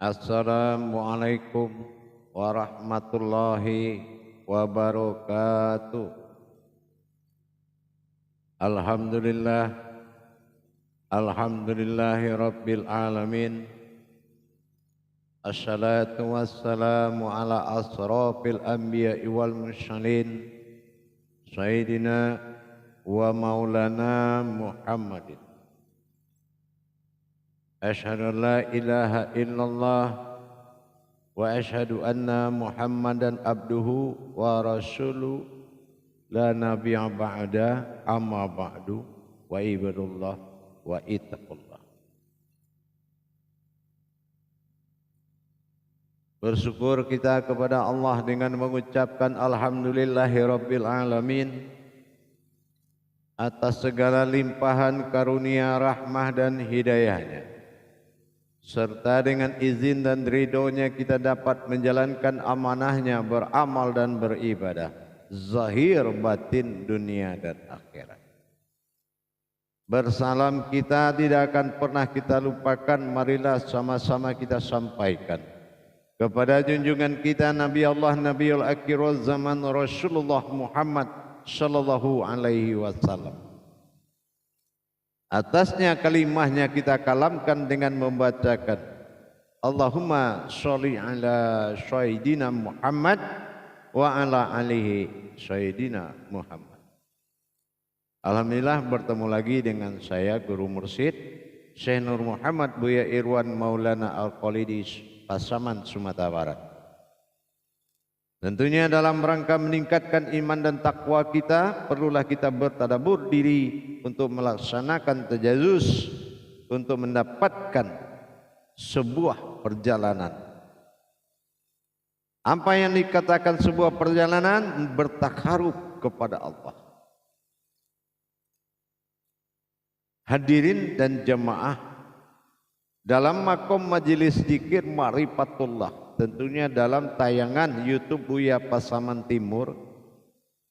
Assalamualaikum warahmatullahi wabarakatuh. Alhamdulillah, alhamdulillahi rabbil alamin. Assalatu wassalamu ala asrafil anbiya'i wal mursalin, sayyidina wa maulana Muhammadin. Asyhadu an la ilaha illallah wa asyhadu anna Muhammadan abduhu wa rasuluh la nabiyya ba'da amma ba'du wa ibadullah wa ittaqullah. Bersyukur kita kepada Allah dengan mengucapkan alhamdulillahirabbil alamin atas segala limpahan karunia, rahmah dan hidayahnya, serta dengan izin dan ridhonya kita dapat menjalankan amanahnya, beramal dan beribadah, zahir batin dunia dan akhirat. Bersalam kita tidak akan pernah kita lupakan, marilah sama-sama kita sampaikan kepada junjungan kita Nabi Allah, Nabiul Akhirul Zaman, Rasulullah Muhammad sallallahu alaihi wasallam. Atasnya kalimahnya kita kalamkan dengan membacakan Allahumma sholli ala sayyidina Muhammad wa ala alihi sayyidina Muhammad. Alhamdulillah bertemu lagi dengan saya Guru Mursyid Syekh Nur Muhammad Buya Irwan Maulana Al-Qalidi, Pasaman, Sumatera Barat. Tentunya dalam rangka meningkatkan iman dan takwa kita, perlulah kita bertadabbur diri untuk melaksanakan tajazus, untuk mendapatkan sebuah perjalanan. Apa yang dikatakan sebuah perjalanan? Bertakarub kepada Allah. Hadirin dan jamaah, dalam makom majelis zikir Ma'rifatullah, tentunya dalam tayangan YouTube Buya Pasaman Timur,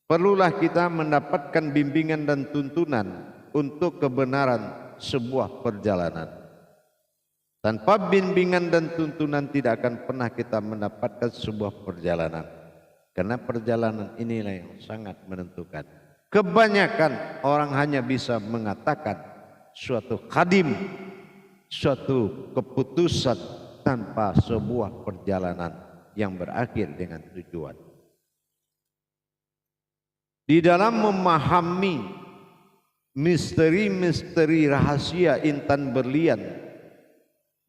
perlulah kita mendapatkan bimbingan dan tuntunan untuk kebenaran sebuah perjalanan. Tanpa bimbingan dan tuntunan tidak akan pernah kita mendapatkan sebuah perjalanan, karena perjalanan inilah yang sangat menentukan. Kebanyakan orang hanya bisa mengatakan suatu khadim, suatu keputusan, tanpa sebuah perjalanan yang berakhir dengan tujuan. Di dalam memahami misteri-misteri rahasia intan berlian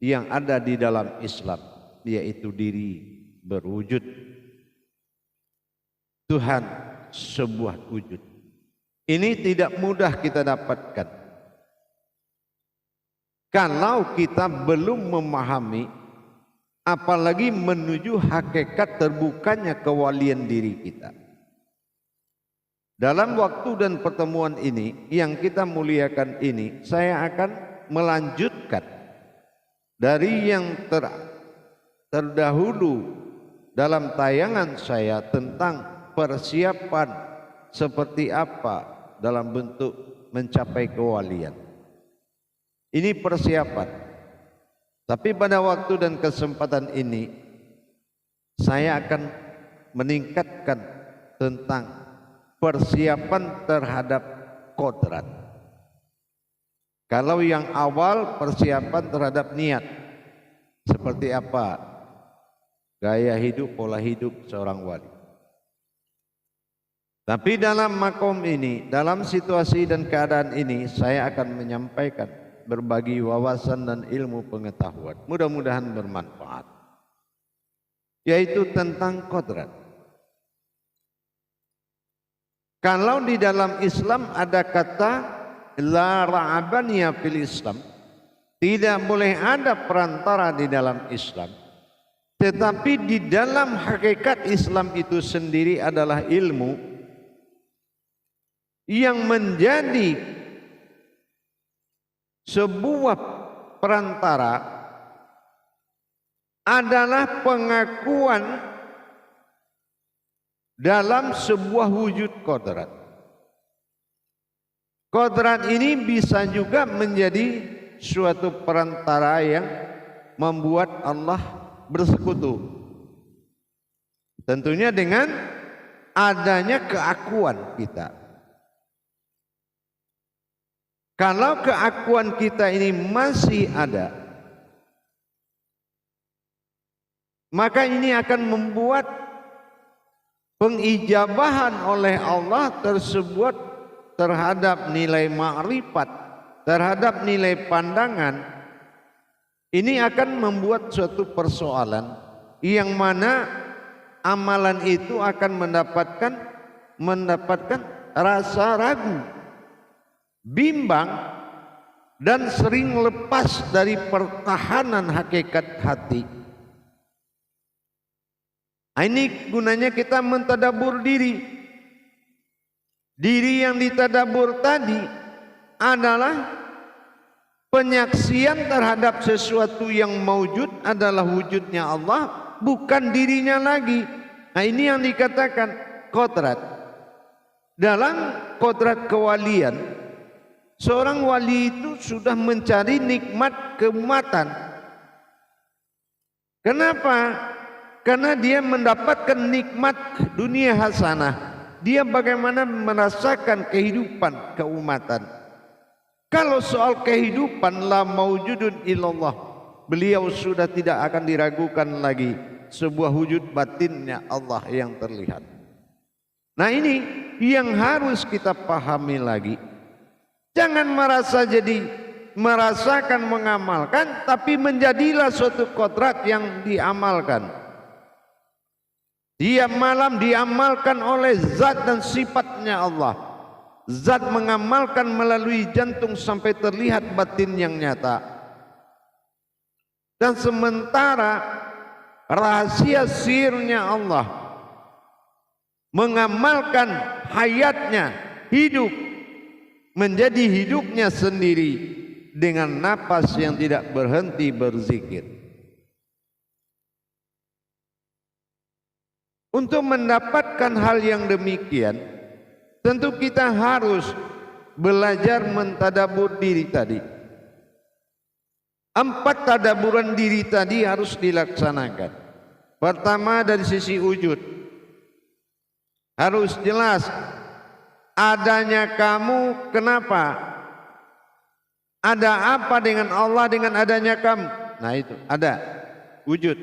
yang ada di dalam Islam, yaitu diri berwujud, Tuhan sebuah wujud. Ini tidak mudah kita dapatkan kalau kita belum memahami, apalagi menuju hakikat terbukanya kewalian diri kita. Dalam waktu dan pertemuan ini yang kita muliakan ini, saya akan melanjutkan dari yang terdahulu dalam tayangan saya tentang persiapan seperti apa dalam bentuk mencapai kewalian. Ini persiapan. Tapi pada waktu dan kesempatan ini saya akan meningkatkan tentang persiapan terhadap kodrat. Kalau yang awal persiapan terhadap niat, seperti apa gaya hidup, pola hidup seorang wali. Tapi dalam makom ini, dalam situasi dan keadaan ini, saya akan menyampaikan berbagi wawasan dan ilmu pengetahuan, mudah-mudahan bermanfaat, yaitu tentang kodrat. Kalau di dalam Islam ada kata la ra'abaniyah fil Islam, tidak boleh ada perantara di dalam Islam, tetapi di dalam hakikat Islam itu sendiri adalah ilmu yang menjadi sebuah perantara, adalah pengakuan dalam sebuah wujud kodrat. Kodrat ini bisa juga menjadi suatu perantara yang membuat Allah bersekutu? Tentunya dengan adanya keakuan kita. Kalau keakuan kita ini masih ada, maka ini akan membuat pengijabahan oleh Allah tersebut terhadap nilai ma'rifat, terhadap nilai pandangan. Ini akan membuat suatu persoalan yang mana amalan itu akan mendapatkan rasa ragu, bimbang, dan sering lepas dari pertahanan hakikat hati. Ini gunanya kita mentadabur diri. Diri yang ditadabur tadi adalah penyaksian terhadap sesuatu yang maujud adalah wujudnya Allah, bukan dirinya lagi. Nah, ini yang dikatakan kodrat. Dalam kodrat kewalian, seorang wali itu sudah mencari nikmat keumatan. Kenapa? Karena dia mendapatkan nikmat dunia hasanah. Dia bagaimana merasakan kehidupan keumatan. Kalau soal kehidupan la maujudun illallah, beliau sudah tidak akan diragukan lagi sebuah wujud batinnya Allah yang terlihat. Nah, ini yang harus kita pahami lagi. Jangan merasakan mengamalkan, tapi menjadilah suatu kodrat yang diamalkan. Tiap malam diamalkan oleh zat dan sifatnya Allah. Zat mengamalkan melalui jantung sampai terlihat batin yang nyata. Dan sementara rahasia sirnya Allah mengamalkan hayatnya, hidup menjadi hidupnya sendiri dengan napas yang tidak berhenti berzikir. Untuk mendapatkan hal yang demikian, tentu kita harus belajar mentadabur diri tadi. 4 tadaburan diri tadi harus dilaksanakan. Pertama, dari sisi wujud, harus jelas adanya kamu. Kenapa? Ada apa dengan Allah dengan adanya kamu? Nah, itu ada wujud.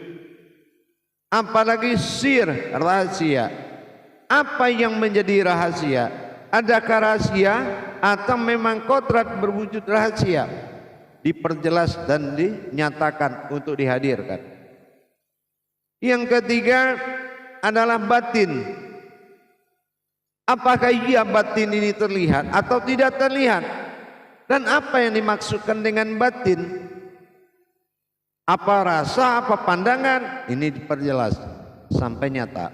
Apalagi sir, rahasia. Apa yang menjadi rahasia? Adakah rahasia atau memang kodrat berwujud rahasia? Diperjelas dan dinyatakan untuk dihadirkan. Yang ketiga adalah batin. Apakah iya batin ini terlihat atau tidak terlihat? Dan apa yang dimaksudkan dengan batin? Apa rasa, apa pandangan? Ini diperjelas sampai nyata.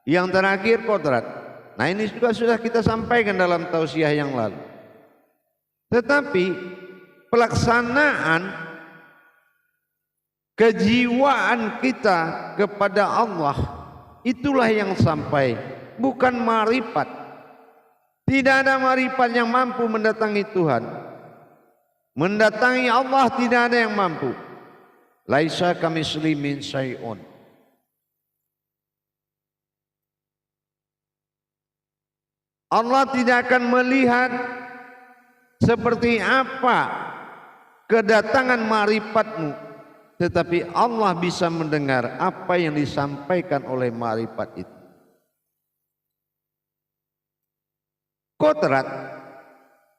Yang terakhir kodrat. Nah, ini juga sudah kita sampaikan dalam tausiah yang lalu. Tetapi pelaksanaan kejiwaan kita kepada Allah, itulah yang sampai, bukan marifat. Tidak ada marifat yang mampu mendatangi Tuhan. Mendatangi Allah tidak ada yang mampu. Laisa kamitslihi min syai'un. Allah tidak akan melihat seperti apa kedatangan ma'rifatmu, tetapi Allah bisa mendengar apa yang disampaikan oleh ma'rifat itu. Kodrat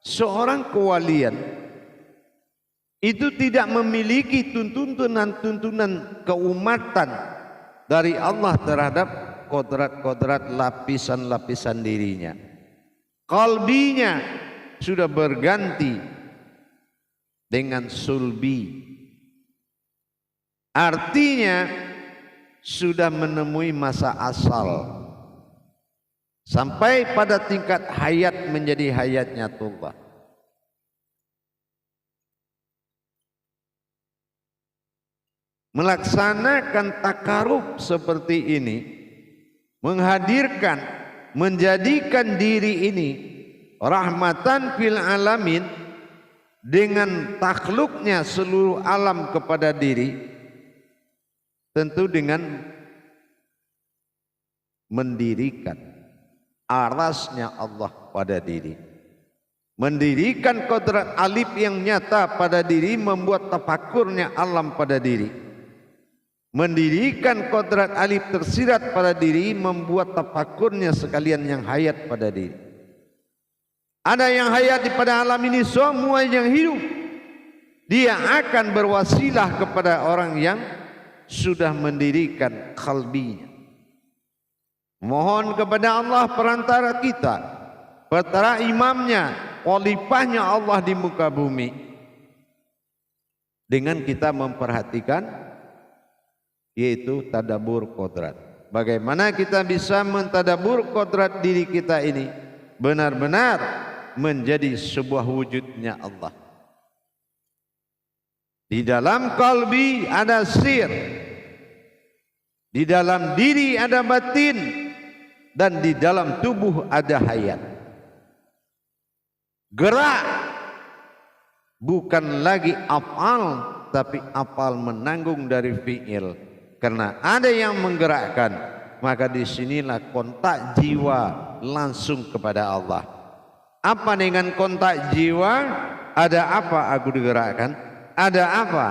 seorang kewalian itu tidak memiliki tuntunan keumatan dari Allah terhadap kodrat-kodrat lapisan-lapisan dirinya. Qalbinya sudah berganti dengan sulbi. Artinya sudah menemui masa asal. Sampai pada tingkat hayat menjadi hayatnya Tuhan. Melaksanakan takarub seperti ini, menghadirkan, menjadikan diri ini rahmatan fil alamin, dengan takhluknya seluruh alam kepada diri, tentu dengan mendirikan arasnya Allah pada diri, mendirikan kodrat alif yang nyata pada diri, membuat tafakurnya alam pada diri, mendirikan kodrat alif tersirat pada diri, membuat tafakurnya sekalian yang hayat pada diri. Ada yang hayat pada alam ini, semua yang hidup dia akan berwasilah kepada orang yang sudah mendirikan qalbinya. Mohon kepada Allah perantara kita, perantara imamnya, khalifahnya Allah di muka bumi, dengan kita memperhatikan yaitu tadabbur kodrat. Bagaimana kita bisa mentadabbur kodrat diri kita ini benar-benar menjadi sebuah wujudnya Allah. Di dalam kalbi ada sir, di dalam diri ada batin, dan di dalam tubuh ada hayat. Gerak bukan lagi afal, tapi afal menanggung dari fi'il. Karena ada yang menggerakkan, maka disinilah kontak jiwa langsung kepada Allah. Apa dengan kontak jiwa? Ada apa aku digerakkan? Ada apa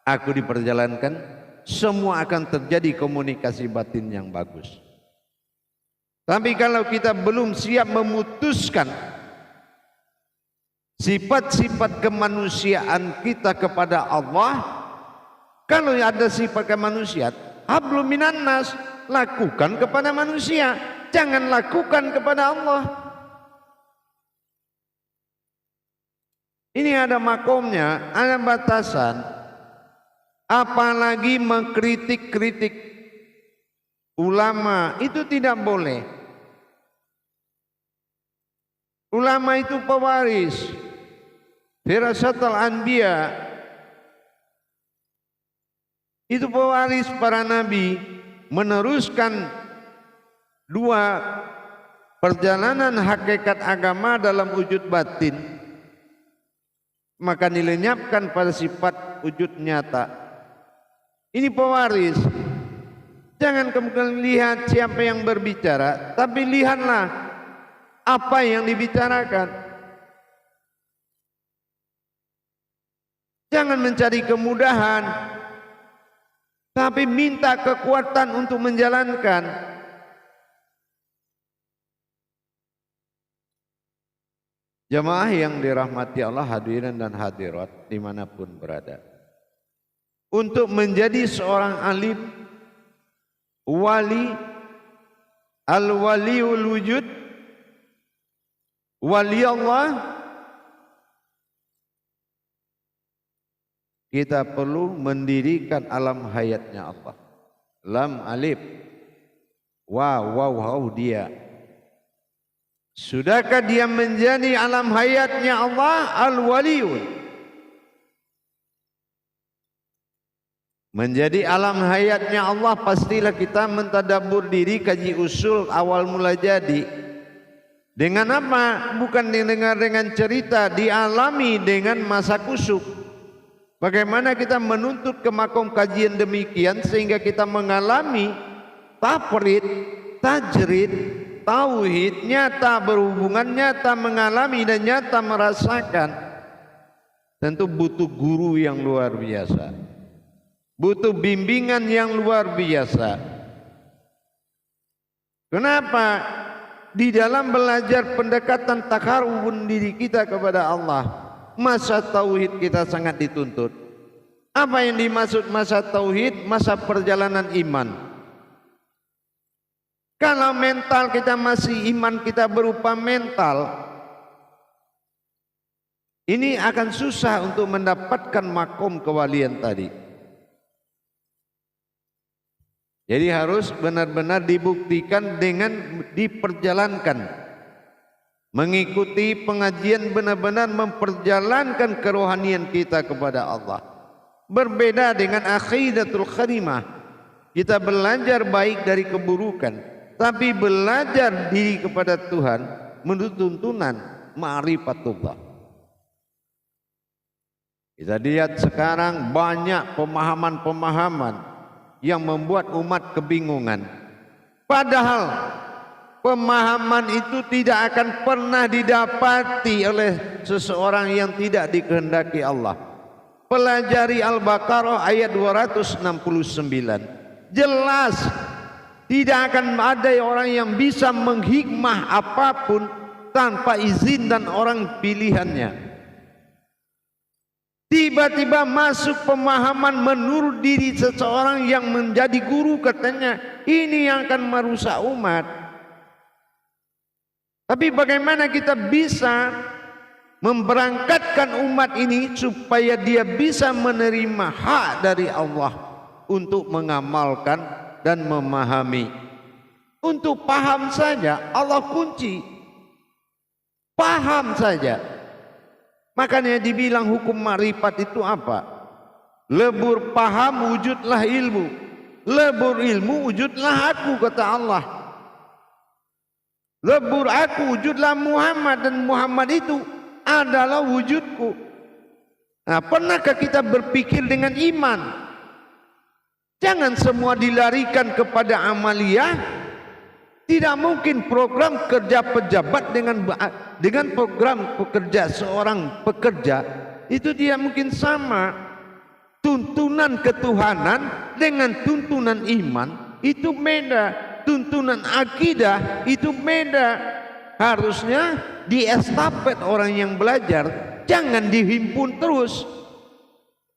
aku diperjalankan? Semua akan terjadi komunikasi batin yang bagus. Tapi kalau kita belum siap memutuskan sifat-sifat kemanusiaan kita kepada Allah, kalau ada sifat kemanusiaan, hablum minan nas, lakukan kepada manusia, jangan lakukan kepada Allah. Ini ada makomnya, ada batasan. Apalagi mengkritik-kritik ulama, itu tidak boleh. Ulama itu pewaris firasatul anbiya, itu pewaris para nabi, meneruskan dua perjalanan hakikat agama dalam wujud batin, maka dilenyapkan pada sifat wujud nyata. Ini pewaris. Jangan kemudian lihat siapa yang berbicara, tapi lihatlah apa yang dibicarakan. Jangan mencari kemudahan, tapi minta kekuatan untuk menjalankan. Jamaah yang dirahmati Allah, hadirin dan hadirat dimanapun berada, untuk menjadi seorang alim, wali, al-waliul wujud, wali Allah, kita perlu mendirikan alam hayatnya Allah. Lam alif waw dia. Sudahkah dia menjadi alam hayatnya Allah, al-waliul? Menjadi alam hayatnya Allah, pastilah kita mentadabbur diri, kaji usul awal mula jadi. Dengan apa? Bukan didengar dengan cerita, dialami dengan masa kusuk. Bagaimana kita menuntut ke makom kajian demikian sehingga kita mengalami tafrid, tajrid, tauhid nyata, berhubungan nyata, mengalami dan nyata merasakan. Tentu butuh guru yang luar biasa, butuh bimbingan yang luar biasa. Kenapa? Di dalam belajar pendekatan takarubun diri kita kepada Allah, masa tauhid kita sangat dituntut. Apa yang dimaksud masa tauhid? Masa perjalanan iman. Kalau mental kita masih, iman kita berupa mental, ini akan susah untuk mendapatkan makom kewalian tadi. Jadi harus benar-benar dibuktikan dengan diperjalankan. Mengikuti pengajian benar-benar memperjalankan kerohanian kita kepada Allah. Berbeda dengan akhidatul kharimah. Kita belajar baik dari keburukan, tapi belajar diri kepada Tuhan menurut tuntunan ma'rifatullah. Kita lihat sekarang banyak pemahaman-pemahaman yang membuat umat kebingungan. Padahal pemahaman itu tidak akan pernah didapati oleh seseorang yang tidak dikehendaki Allah. Pelajari Al-Baqarah ayat 269. Jelas tidak akan ada orang yang bisa menghikmah apapun tanpa izin dan orang pilihannya. Tiba-tiba masuk pemahaman menurut diri seseorang yang menjadi guru, katanya ini yang akan merusak umat. Tapi bagaimana kita bisa memberangkatkan umat ini supaya dia bisa menerima hak dari Allah untuk mengamalkan dan memahami? Untuk paham saja Allah kunci, paham saja. Makanya dibilang hukum makrifat itu apa? Lebur paham wujudlah ilmu, lebur ilmu wujudlah aku, kata Allah. Lebur aku wujudlah Muhammad, dan Muhammad itu adalah wujudku. Nah, pernahkah kita berpikir dengan iman? Jangan semua dilarikan kepada amaliyah. Tidak mungkin program kerja pejabat dengan program pekerja seorang pekerja itu dia mungkin sama. Tuntunan ketuhanan dengan tuntunan iman itu beda. Tuntunan akidah itu beda. Harusnya diestafet orang yang belajar, jangan dihimpun terus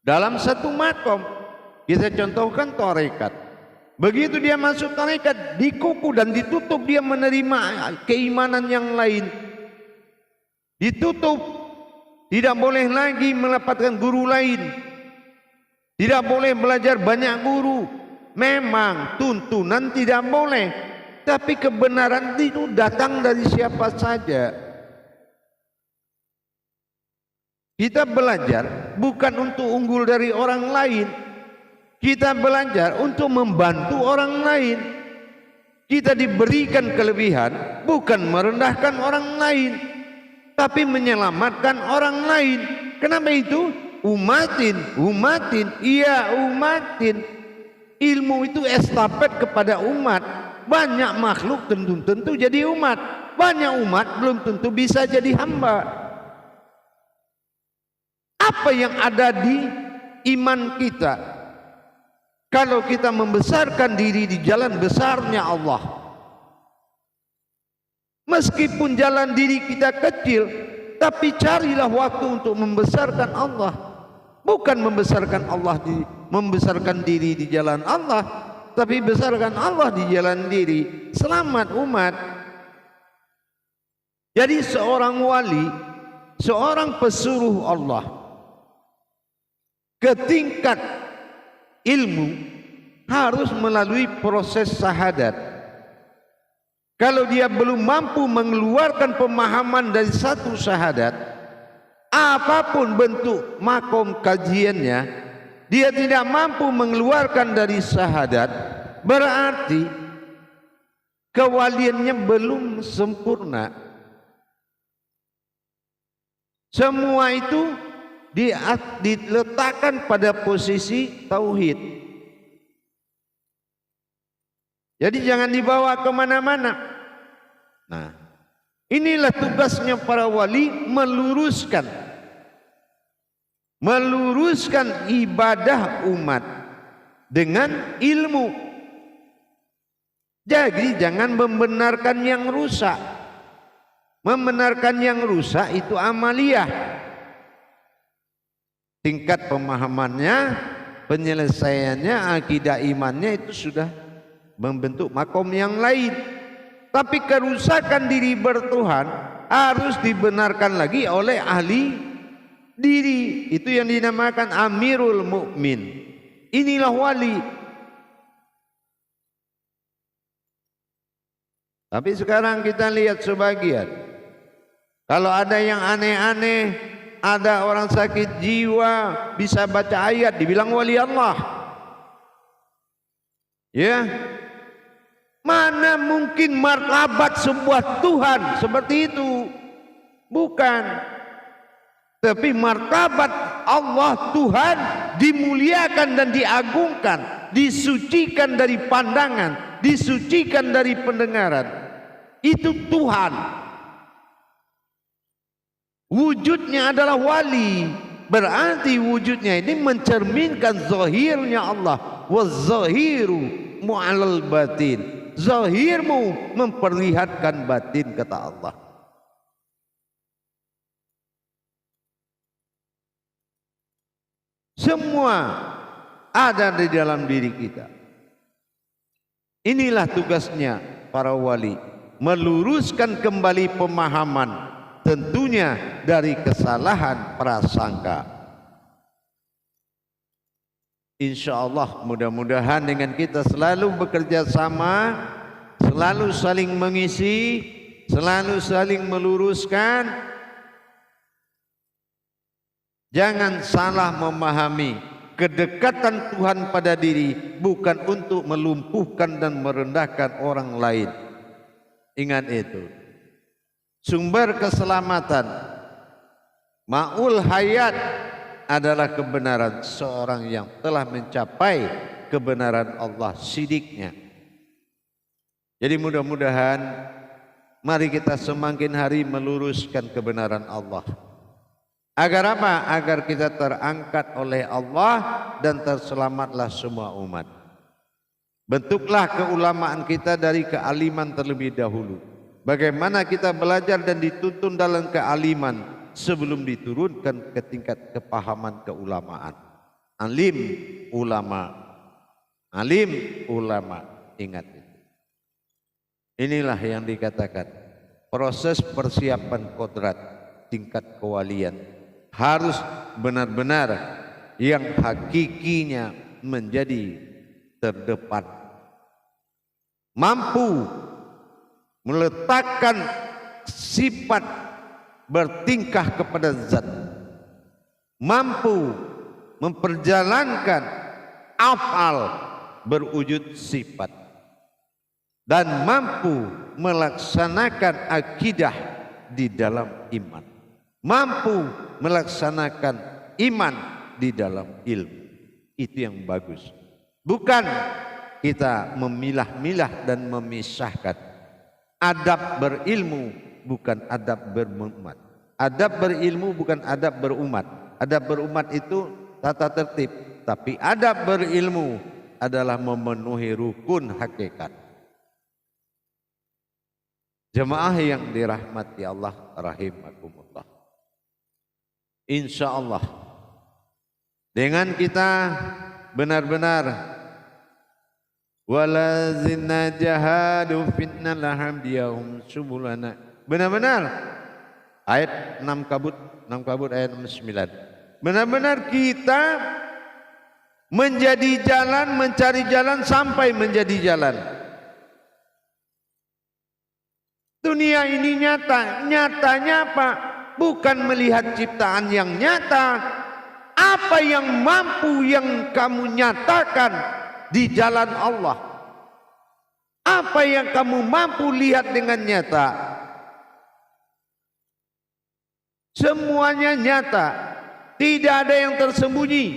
dalam satu makom. Kita contohkan tarekat. Begitu dia masuk tarekat, dikuku dan ditutup dia menerima keimanan yang lain. Ditutup, tidak boleh lagi mendapatkan guru lain, tidak boleh belajar banyak guru. Memang tuntunan tidak boleh, tapi kebenaran itu datang dari siapa saja. Kita belajar bukan untuk unggul dari orang lain, kita belajar untuk membantu orang lain. Kita diberikan kelebihan bukan merendahkan orang lain, tapi menyelamatkan orang lain. Kenapa itu? Umatin, iya umatin. Ilmu itu estafet kepada umat. Banyak makhluk tentu jadi umat, banyak umat belum tentu bisa jadi hamba. Apa yang ada di iman kita? Kalau kita membesarkan diri di jalan besarnya Allah, meskipun jalan diri kita kecil, tapi carilah waktu untuk membesarkan Allah. Bukan membesarkan diri di jalan Allah, tapi besarkan Allah di jalan diri. Selamat umat. Jadi seorang wali, seorang pesuruh Allah ke tingkat ilmu harus melalui proses syahadat. Kalau dia belum mampu mengeluarkan pemahaman dari satu syahadat, apapun bentuk makom kajiannya, dia tidak mampu mengeluarkan dari syahadat, berarti kewaliannya belum sempurna. Semua itu diletakkan pada posisi tauhid. Jadi jangan dibawa kemana-mana. Nah, inilah tugasnya para wali, meluruskan ibadah umat dengan ilmu. Jadi jangan membenarkan yang rusak. Membenarkan yang rusak itu amaliyah. Tingkat pemahamannya, penyelesaiannya, akidah imannya itu sudah membentuk makom yang lain. Tapi kerusakan diri bertuhan harus dibenarkan lagi oleh ahli diri. Itu yang dinamakan Amirul Mukmin. Inilah wali. Tapi sekarang kita lihat sebagian, kalau ada yang aneh-aneh, ada orang sakit jiwa bisa baca ayat dibilang wali Allah. Ya, mana mungkin martabat sebuah Tuhan seperti itu? Bukan. Tapi martabat Allah Tuhan dimuliakan dan diagungkan, disucikan dari pandangan, disucikan dari pendengaran. Itu Tuhan. Wujudnya adalah wali, berarti wujudnya ini mencerminkan zahirnya Allah. Waz-zahiru mu'alal batin. Zahirmu memperlihatkan batin, kata Allah. Semua ada di dalam diri kita. Inilah tugasnya para wali, meluruskan kembali pemahaman, tentunya dari kesalahan prasangka. Insya Allah mudah-mudahan dengan kita selalu bekerja sama, selalu saling mengisi, selalu saling meluruskan. Jangan salah memahami, kedekatan Tuhan pada diri bukan untuk melumpuhkan dan merendahkan orang lain. Ingat itu. Sumber keselamatan, ma'ul hayat adalah kebenaran seorang yang telah mencapai kebenaran Allah, sidiknya. Jadi mudah-mudahan mari kita semakin hari meluruskan kebenaran Allah. Agar apa? Agar kita terangkat oleh Allah dan terselamatlah semua umat. Bentuklah keulamaan kita dari kealiman terlebih dahulu. Bagaimana kita belajar dan dituntun dalam kealiman sebelum diturunkan ke tingkat kepahaman keulamaan. Alim ulama. Alim ulama. Ingat itu. Inilah yang dikatakan proses persiapan kodrat tingkat kewalian. Harus benar-benar yang hakikinya menjadi terdepan, mampu meletakkan sifat bertingkah kepada zat, mampu memperjalankan afal berwujud sifat, dan mampu melaksanakan akidah di dalam iman, mampu melaksanakan iman di dalam ilmu. Itu yang bagus. Bukan kita memilah-milah dan memisahkan. Adab berilmu bukan adab berumat. Adab berilmu bukan adab berumat. Adab berumat itu tata tertib. Tapi adab berilmu adalah memenuhi rukun hakikat. Jemaah yang dirahmati Allah rahimakumullah. Insya Allah dengan kita benar-benar walazina jahadu fitna lahamdiyahum subulana, benar-benar ayat 6 kabut ayat 9, benar-benar kita menjadi jalan, mencari jalan sampai menjadi jalan. Dunia ini nyatanya apa? Bukan melihat ciptaan yang nyata, apa yang mampu yang kamu nyatakan di jalan Allah, apa yang kamu mampu lihat dengan nyata. Semuanya nyata, tidak ada yang tersembunyi.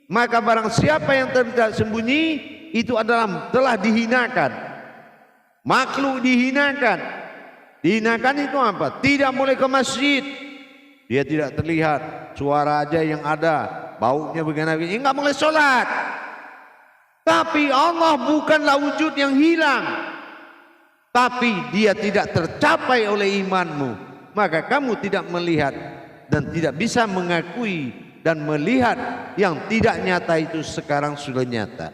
Maka barang siapa yang tidak sembunyi, itu adalah telah dihinakan. Makhluk dihinakan. Dihinakan itu apa? Tidak boleh ke masjid. Dia tidak terlihat, suara aja yang ada, baunya begini-begini, enggak boleh sholat. Tapi Allah bukanlah wujud yang hilang. Tapi dia tidak tercapai oleh imanmu. Maka kamu tidak melihat dan tidak bisa mengakui dan melihat yang tidak nyata itu sekarang sudah nyata.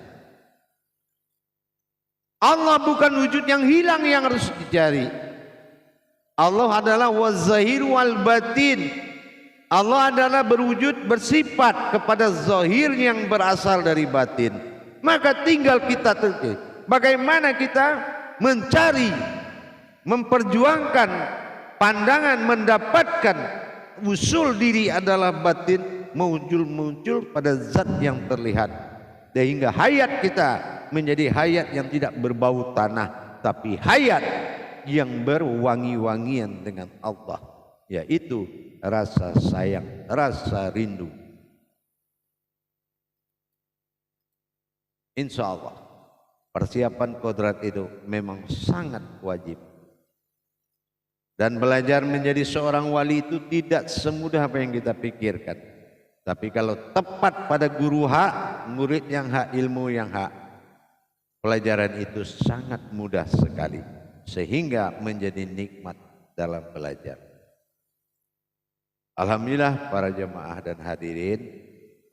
Allah bukan wujud yang hilang yang harus dicari. Allah adalah waz-zahir wal batin. Allah adalah berwujud bersifat kepada zahir yang berasal dari batin. Maka tinggal kita bagaimana kita mencari, memperjuangkan pandangan, mendapatkan usul diri adalah batin, muncul pada zat yang terlihat, sehingga hayat kita menjadi hayat yang tidak berbau tanah, tapi hayat yang berwangi-wangian dengan Allah, yaitu rasa sayang, rasa rindu, Insya Allah persiapan kodrat itu memang sangat wajib. Dan belajar menjadi seorang wali itu tidak semudah apa yang kita pikirkan. Tapi kalau tepat pada guru hak, murid yang hak, ilmu yang hak, pelajaran itu sangat mudah sekali. Sehingga menjadi nikmat dalam belajar. Alhamdulillah para jemaah dan hadirin,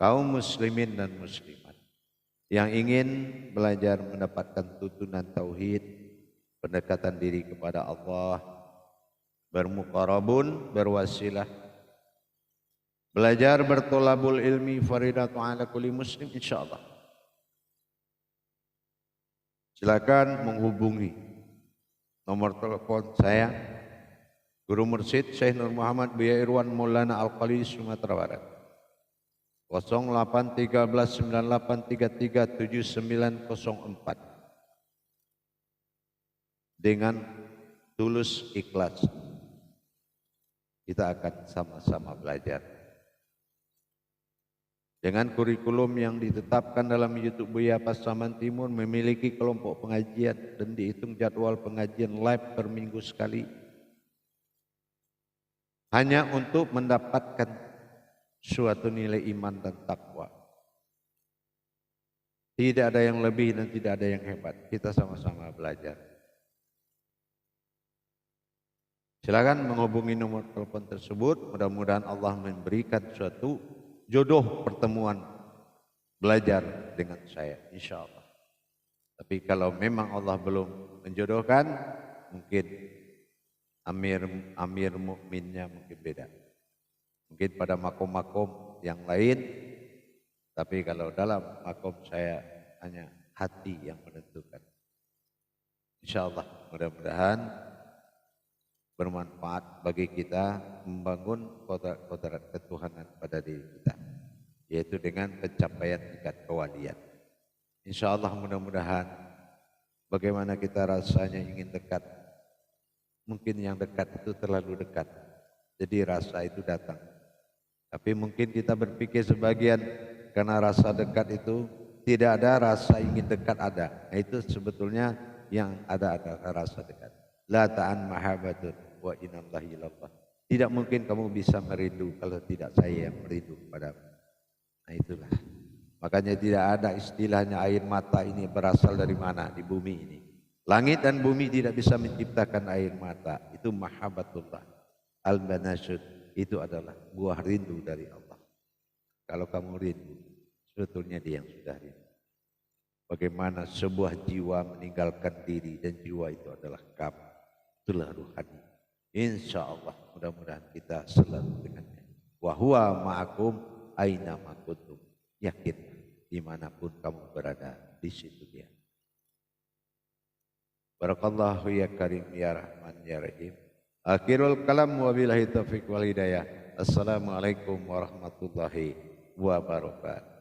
kaum muslimin dan muslimat yang ingin belajar mendapatkan tuntunan tauhid, pendekatan diri kepada Allah, bermuqarabun, berwasilah, belajar bertolabul ilmi faridatu ala kulli muslim insyaallah. Silakan menghubungi nomor telepon saya, Guru Mursyid Syekh Nur Muhammad Buya Irwan Maulana Al-Qalili Sumatera Barat. 081398337904 dengan tulus ikhlas kita akan sama-sama belajar dengan kurikulum yang ditetapkan dalam YouTube Buya Pasaman Timur, memiliki kelompok pengajian dan dihitung jadwal pengajian live per minggu sekali hanya untuk mendapatkan suatu nilai iman dan takwa. Tidak ada yang lebih dan tidak ada yang hebat. Kita sama-sama belajar. Silakan menghubungi nomor telepon tersebut. Mudah-mudahan Allah memberikan suatu jodoh pertemuan belajar dengan saya, insya Allah. Tapi kalau memang Allah belum menjodohkan, mungkin amir mukminnya mungkin beda. Mungkin pada makom-makom yang lain, tapi kalau dalam makom saya hanya hati yang menentukan. InsyaAllah mudah-mudahan bermanfaat bagi kita membangun kodrat ketuhanan pada diri kita, yaitu dengan pencapaian tingkat kewalian. InsyaAllah mudah-mudahan bagaimana kita rasanya ingin dekat, mungkin yang dekat itu terlalu dekat, jadi rasa itu datang. Tapi mungkin kita berpikir sebagian karena rasa dekat itu tidak ada, rasa ingin dekat ada. Nah, itu sebetulnya yang ada adalah rasa dekat. La ta'an mahabbatun wa inallahi ilallah. Tidak mungkin kamu bisa merindu kalau tidak saya yang merindu kepadamu. Nah itulah. Makanya tidak ada istilahnya air mata ini berasal dari mana di bumi ini. Langit dan bumi tidak bisa menciptakan air mata. Itu mahabbatullah. Al-banashud. Itu adalah buah rindu dari Allah. Kalau kamu rindu, sebetulnya dia yang sudah rindu. Bagaimana sebuah jiwa meninggalkan diri dan jiwa itu adalah kamu. Itulah ruhani. Insya Allah mudah-mudahan kita selalu dengannya. Wa huwa ma'akum aina ma kuntum. Yakin dimanapun kamu berada, di situ dia. Barakallahu ya karim ya rahman ya rahim. Akhirul kalam wabillahi taufiq wal hidayah. Assalamualaikum warahmatullahi wabarakatuh.